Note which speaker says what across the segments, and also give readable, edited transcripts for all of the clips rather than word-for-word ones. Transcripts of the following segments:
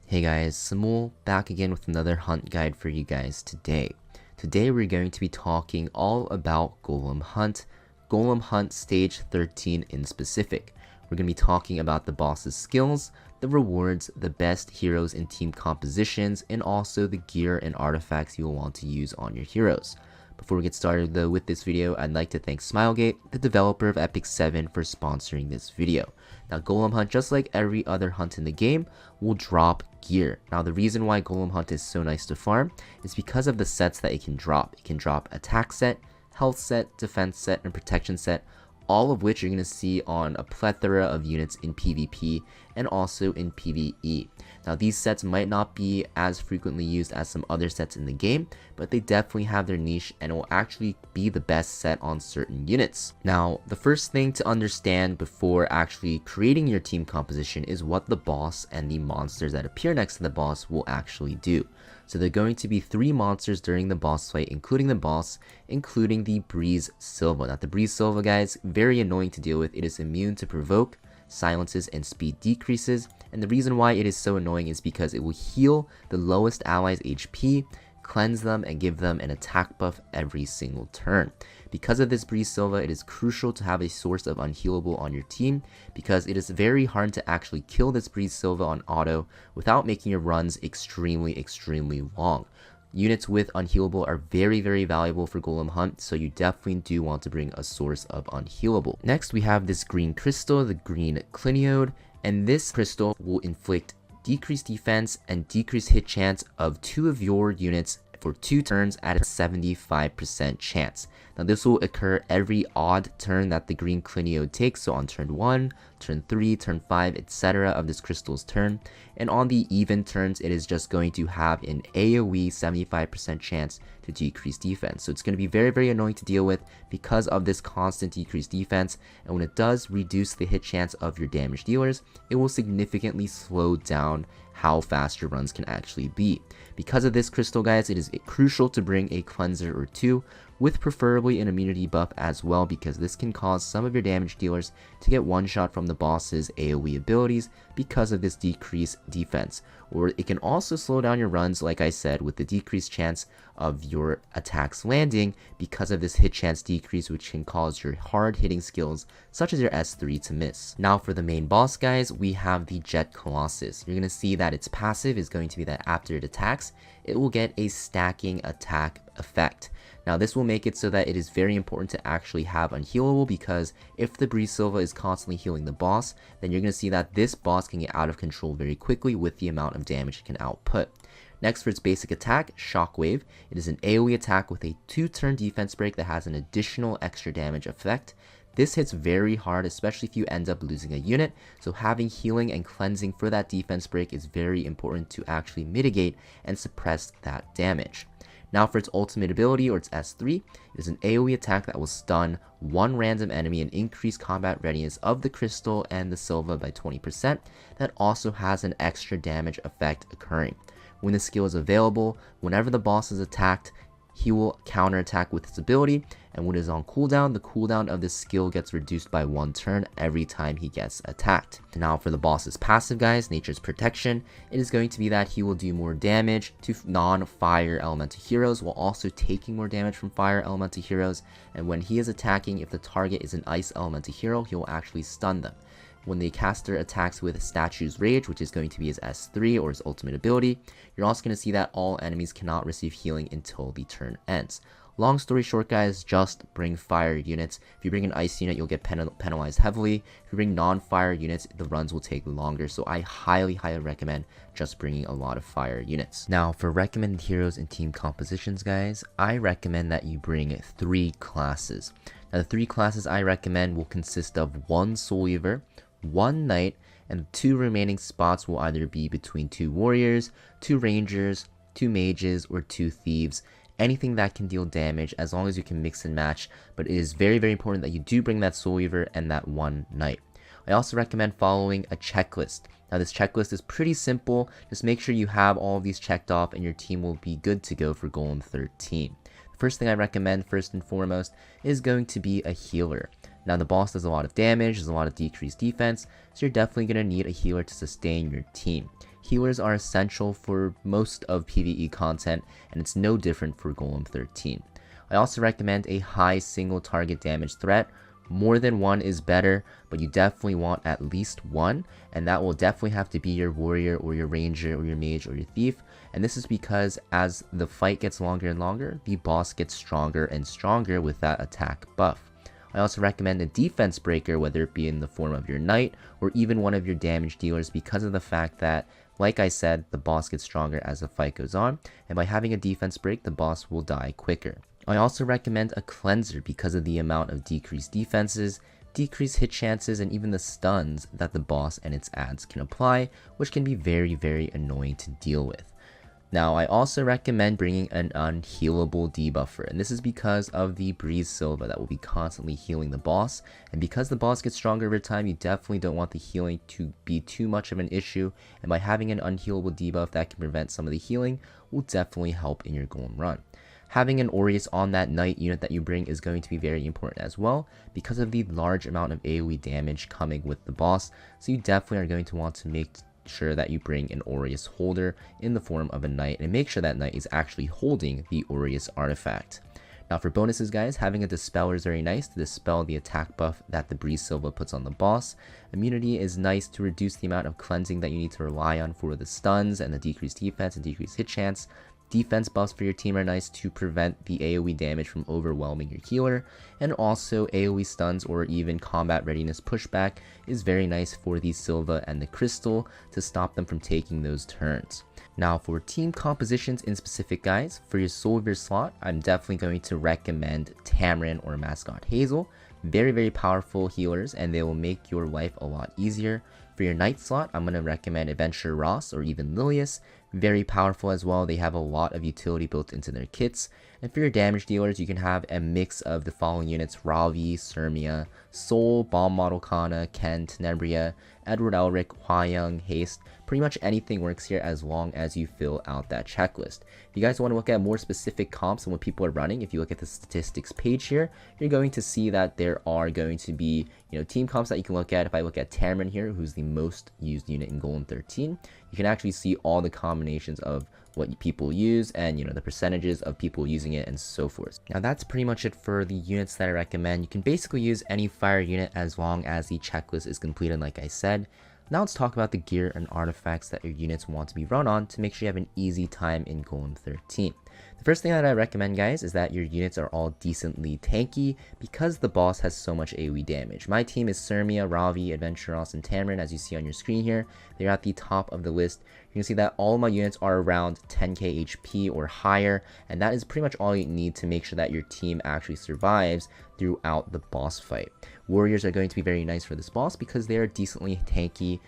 Speaker 1: Hey guys, Samool back again with another hunt guide for you guys today. Today we're going to be talking all about Golem Hunt Stage 13 in specific. We're going to be talking about the boss's skills, the rewards, the best heroes and team compositions, and also the gear and artifacts you'll want to use on your heroes. Before we get started though with this video, I'd like to thank Smilegate, the developer of Epic 7, for sponsoring this video. Now Golem Hunt, just like every other hunt in the game, will drop gear. Now the reason why Golem Hunt is so nice to farm is because of the sets that it can drop. It can drop attack set, health set, defense set, and protection set, all of which you're going to see on a plethora of units in PvP and also in PvE. Now these sets might not be as frequently used as some other sets in the game, but they definitely have their niche and will actually be the best set on certain units. Now the first thing to understand before actually creating your team composition is what the boss and the monsters that appear next to the boss will actually do. So there are going to be 3 monsters during the boss fight, including the boss, including the Breeze Silva. Now the Breeze Silva, guys, very annoying to deal with. It is immune to provoke, silences, and speed decreases. And the reason why it is so annoying is because it will heal the lowest allies' HP, cleanse them, and give them an attack buff every single turn. Because of this Breeze Silva, it is crucial to have a source of unhealable on your team, because it is very hard to actually kill this Breeze Silva on auto without making your runs extremely long. Units with unhealable are very valuable for Golem Hunt, so you definitely do want to bring a source of unhealable. Next we have this green crystal, the green Cliniode, and this crystal will inflict decreased defense and decreased hit chance of 2 of your units for 2 turns at a 75% chance. Now this will occur every odd turn that the green Cliniode takes, so on turn 1, turn 3, turn 5, etc. of this crystal's turn. And on the even turns, it is just going to have an AoE 75% chance to decrease defense. So it's going to be very annoying to deal with because of this constant decreased defense, and when it does reduce the hit chance of your damage dealers, it will significantly slow down how fast your runs can actually be. Because of this crystal, guys, it is crucial to bring a cleanser or 2, with preferably an immunity buff as well, because this can cause some of your damage dealers to get one shot from the boss's AoE abilities because of this decreased defense. Or it can also slow down your runs, like I said, with the decreased chance of your attacks landing because of this hit chance decrease, which can cause your hard hitting skills such as your S3 to miss. Now for the main boss, guys, we have the Jet Colossus. You're going to see that its passive is going to be that after it attacks, it will get a stacking attack effect. Now this will make it so that it is very important to actually have unhealable, because if the Breeze Silva is constantly healing the boss, then you're going to see that this boss can get out of control very quickly with the amount of damage it can output. Next, for its basic attack, Shockwave, it is an AoE attack with a 2-turn defense break that has an additional extra damage effect. This hits very hard, especially if you end up losing a unit, so having healing and cleansing for that defense break is very important to actually mitigate and suppress that damage. Now for its ultimate ability, or its S3, it is an AoE attack that will stun 1 random enemy and increase combat readiness of the crystal and the Silva by 20%. That also has an extra damage effect occurring. When the skill is available, whenever the boss is attacked, he will counterattack with his ability, and when it is on cooldown, the cooldown of this skill gets reduced by 1 turn every time he gets attacked. Now for the boss's passive, guys, Nature's Protection, it is going to be that he will do more damage to non-fire elemental heroes while also taking more damage from fire elemental heroes, and when he is attacking, if the target is an ice elemental hero, he will actually stun them. When the caster attacks with Statue's Rage, which is going to be his S3 or his ultimate ability, you're also going to see that all enemies cannot receive healing until the turn ends. Long story short, guys, just bring fire units. If you bring an ice unit, you'll get penalized heavily. If you bring non-fire units, the runs will take longer, so I highly recommend just bringing a lot of fire units. Now for recommended heroes and team compositions, guys, I recommend that you bring 3 classes. Now the 3 classes I recommend will consist of 1 Soul Weaver, 1 Knight, and the 2 remaining spots will either be between 2 Warriors, 2 Rangers, 2 Mages, or 2 Thieves. Anything that can deal damage, as long as you can mix and match, but it is very important that you do bring that Soul Weaver and that 1 Knight. I also recommend following a checklist. Now this checklist is pretty simple, just make sure you have all of these checked off and your team will be good to go for Golem 13. The first thing I recommend, first and foremost, is going to be a healer. Now the boss does a lot of damage, there's a lot of decreased defense, so you're definitely going to need a healer to sustain your team. Healers are essential for most of PvE content, and it's no different for Golem 13. I also recommend a high single target damage threat. More than one is better, but you definitely want at least one, and that will definitely have to be your warrior or your ranger or your mage or your thief. And this is because as the fight gets longer and longer, the boss gets stronger and stronger with that attack buff. I also recommend a defense breaker, whether it be in the form of your knight or even one of your damage dealers, because of the fact that, like I said, the boss gets stronger as the fight goes on, and by having a defense break, the boss will die quicker. I also recommend a cleanser because of the amount of decreased defenses, decreased hit chances, and even the stuns that the boss and its adds can apply, which can be very annoying to deal with. Now, I also recommend bringing an unhealable debuffer, and this is because of the Breeze Silva that will be constantly healing the boss, and because the boss gets stronger over time, you definitely don't want the healing to be too much of an issue, and by having an unhealable debuff that can prevent some of the healing will definitely help in your Golem run. Having an Aureus on that knight unit that you bring is going to be very important as well because of the large amount of AoE damage coming with the boss, so you definitely are going to want to make sure that you bring an Aureus holder in the form of a knight and make sure that knight is actually holding the Aureus artifact. Now for bonuses guys, having a Dispeller is very nice to dispel the attack buff that the Breeze Silva puts on the boss. Immunity is nice to reduce the amount of cleansing that you need to rely on for the stuns and the decreased defense and decreased hit chance. Defense buffs for your team are nice to prevent the AoE damage from overwhelming your healer, and also AoE stuns or even combat readiness pushback is very nice for the Silva and the Crystal to stop them from taking those turns. Now for team compositions in specific guys, for your Soul Weaver slot, I'm definitely going to recommend Tamarin or Mascot Hazel. Very powerful healers, and they will make your life a lot easier. For your Knight slot, I'm going to recommend Adventurer Ross or even Lilius. Very powerful as well, they have a lot of utility built into their kits. And for your damage dealers, you can have a mix of the following units: Ravi, Sirmia, Soul, Bomb Model Kana, Ken, Tenebria, Edward Elric, Hwayoung, Haste. Pretty much anything works here as long as you fill out that checklist. If you guys want to look at more specific comps and what people are running, if you look at the statistics page here, you're going to see that there are going to be, team comps that you can look at. If I look at Tamarin here, who's the most used unit in Golem 13, you can actually see all the combinations of what people use and the percentages of people using it and so forth. Now that's pretty much it for the units that I recommend. You can basically use any fire unit as long as the checklist is completed, like I said. Now let's talk about the gear and artifacts that your units want to be run on to make sure you have an easy time in Golem 13. The first thing that I recommend guys is that your units are all decently tanky because the boss has so much AoE damage. My team is Sirmia, Ravi, Adventurer Ross, and Tamarin, as you see on your screen here. They're at the top of the list. You can see that all my units are around 10k HP or higher, and that is pretty much all you need to make sure that your team actually survives throughout the boss fight. Warriors are going to be very nice for this boss because they are decently tanky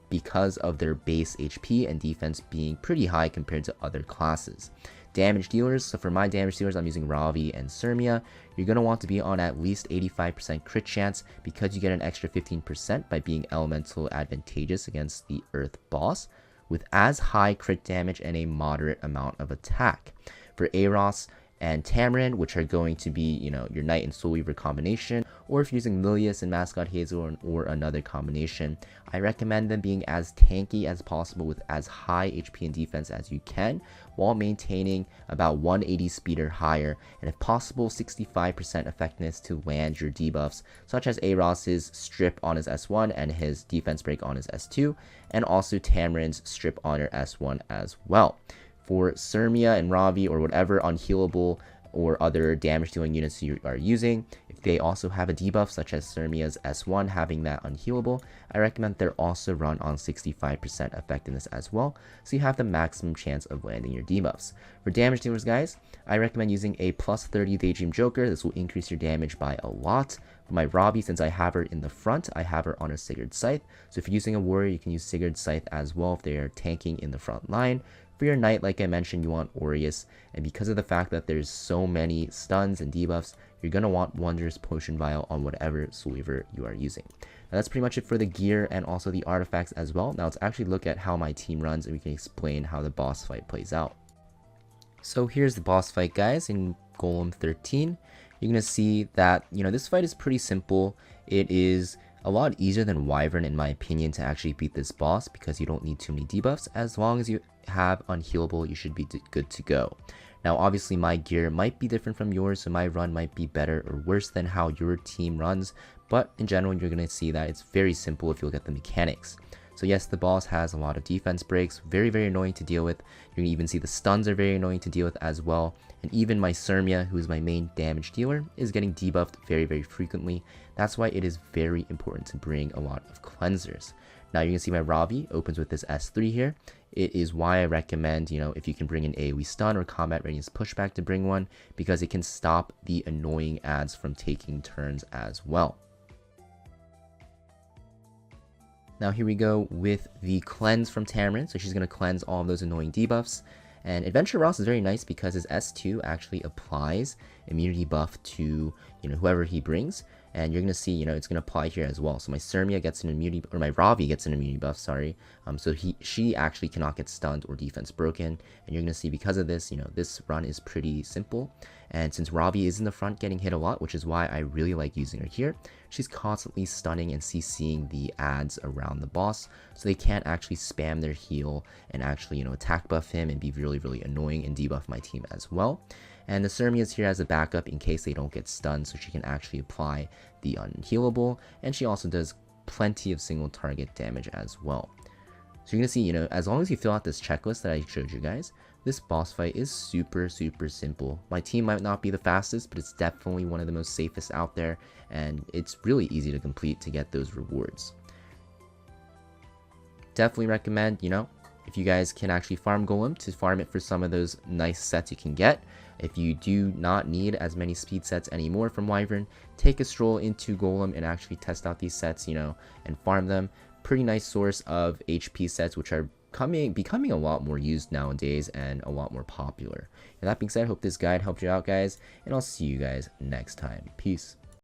Speaker 1: because of their base HP and defense being pretty high compared to other classes. Damage dealers, so for my damage dealers, I'm using Ravi and Sirmia. You're going to want to be on at least 85% crit chance because you get an extra 15% by being elemental advantageous against the earth boss, with as high crit damage and a moderate amount of attack. For Aros and Tamarin, which are going to be, your Knight and Soul Weaver combination, or if you're using Lilius and Mascot Hazel or another combination, I recommend them being as tanky as possible with as high HP and defense as you can, while maintaining about 180 speed or higher, and if possible 65% effectiveness to land your debuffs, such as Aros's strip on his S1 and his defense break on his S2, and also Tamarin's strip on her S1 as well. For Sirmia and Ravi or whatever unhealable or other damage dealing units you are using, if they also have a debuff such as Sirmia's S1 having that unhealable, I recommend they're also run on 65% effectiveness as well, so you have the maximum chance of landing your debuffs. For damage dealers guys, I recommend using a plus 30 Daydream Joker. This will increase your damage by a lot. For my Ravi, since I have her in the front, I have her on a Sigurd Scythe, so if you're using a warrior, you can use Sigurd Scythe as well if they are tanking in the front line. For your Knight, like I mentioned, you want Aureus, and because of the fact that there's so many stuns and debuffs, you're going to want Wondrous Potion Vial on whatever Soul Weaver you are using. Now that's pretty much it for the gear and also the artifacts as well. Now let's actually look at how my team runs and we can explain how the boss fight plays out. So here's the boss fight guys in Golem 13. You're going to see that, this fight is pretty simple. It is A lot easier than Wyvern in my opinion to actually beat this boss because you don't need too many debuffs. As long as you have unhealable, you should be good to go. Now obviously my gear might be different from yours, so my run might be better or worse than how your team runs, but in general you're going to see that it's very simple if you look at the mechanics. So yes, the boss has a lot of defense breaks, very annoying to deal with. You can even see the stuns are very annoying to deal with as well. And even my Sermia, who is my main damage dealer, is getting debuffed very frequently. That's why it is very important to bring a lot of cleansers. Now you can see my Ravi opens with this S3 here. It is why I recommend, if you can bring an AoE stun or combat readiness pushback to bring one, because it can stop the annoying ads from taking turns as well. Now here we go with the cleanse from Tamarin. So she's going to cleanse all of those annoying debuffs. And Adventure Ross is very nice because his S2 actually applies immunity buff to, whoever he brings. And you're going to see, it's going to apply here as well. So my Sermia gets an immunity, or my Ravi gets an immunity buff, sorry. So she actually cannot get stunned or defense broken. And you're going to see because of this, this run is pretty simple. And since Ravi is in the front getting hit a lot, which is why I really like using her here, she's constantly stunning and CCing the ads around the boss. So they can't actually spam their heal and actually, attack buff him and be really annoying and debuff my team as well. And the Sermia is here as a backup in case they don't get stunned, so she can actually apply the unhealable, and she also does plenty of single target damage as well. So you're going to see, as long as you fill out this checklist that I showed you guys, this boss fight is super simple. My team might not be the fastest, but it's definitely one of the most safest out there, and it's really easy to complete to get those rewards. Definitely recommend, if you guys can actually farm Golem, to farm it for some of those nice sets you can get. If you do not need as many speed sets anymore from Wyvern, take a stroll into Golem and actually test out these sets, and farm them. Pretty nice source of HP sets, which are becoming a lot more used nowadays and a lot more popular. And that being said, I hope this guide helped you out, guys, and I'll see you guys next time. Peace.